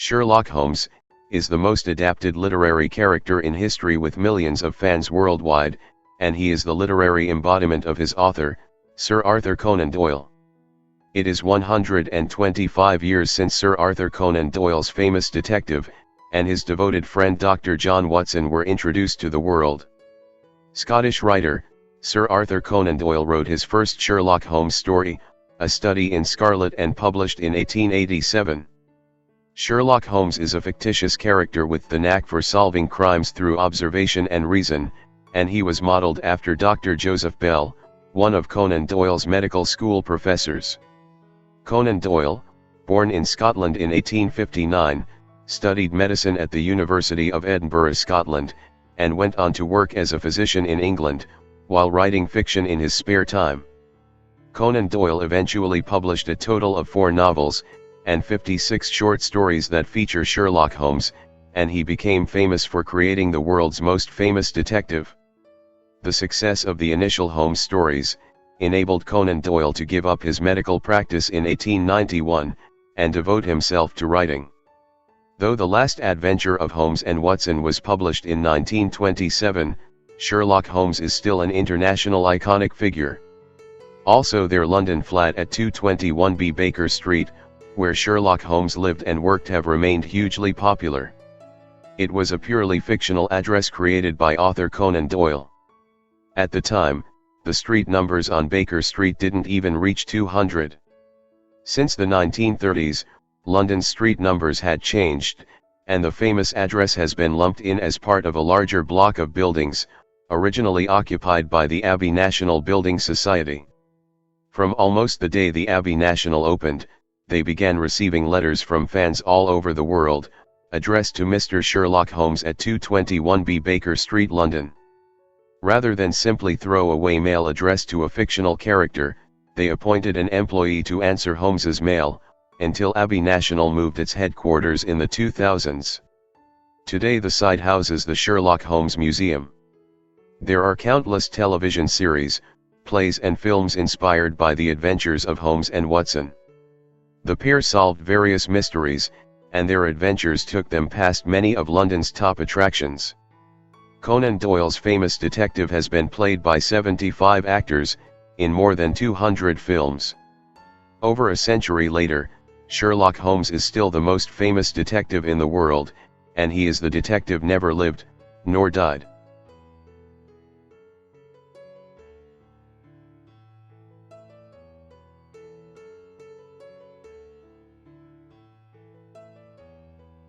Sherlock Holmes is the most adapted literary character in history with millions of fans worldwide, and he is the literary embodiment of his author, Sir Arthur Conan Doyle. It is 125 years since Sir Arthur Conan Doyle's famous detective, and his devoted friend Dr. John Watson were introduced to the world. Scottish writer, Sir Arthur Conan Doyle wrote his first Sherlock Holmes story, A Study in Scarlet, and published in 1887. Sherlock Holmes is a fictitious character with the knack for solving crimes through observation and reason, and he was modeled after Dr. Joseph Bell, one of Conan Doyle's medical school professors. Conan Doyle, born in Scotland in 1859, studied medicine at the University of Edinburgh, Scotland, and went on to work as a physician in England, while writing fiction in his spare time. Conan Doyle eventually published a total of 4 novels, and 56 short stories that feature Sherlock Holmes, and he became famous for creating the world's most famous detective. The success of the initial Holmes stories enabled Conan Doyle to give up his medical practice in 1891, and devote himself to writing. Though The Last Adventure of Holmes and Watson was published in 1927, Sherlock Holmes is still an international iconic figure. Also, their London flat at 221B Baker Street, where Sherlock Holmes lived and worked, have remained hugely popular. It was a purely fictional address created by author Conan Doyle. At the time, the street numbers on Baker Street didn't even reach 200. Since the 1930s, London's street numbers had changed, and the famous address has been lumped in as part of a larger block of buildings, originally occupied by the Abbey National Building Society. From almost the day the Abbey National opened, they began receiving letters from fans all over the world, addressed to Mr. Sherlock Holmes at 221B Baker Street, London. Rather than simply throw away mail addressed to a fictional character, they appointed an employee to answer Holmes's mail, until Abbey National moved its headquarters in the 2000s. Today the site houses the Sherlock Holmes Museum. There are countless television series, plays and films inspired by the adventures of Holmes and Watson. The pair solved various mysteries, and their adventures took them past many of London's top attractions. Conan Doyle's famous detective has been played by 75 actors, in more than 200 films. Over a century later, Sherlock Holmes is still the most famous detective in the world, and he is the detective never lived, nor died.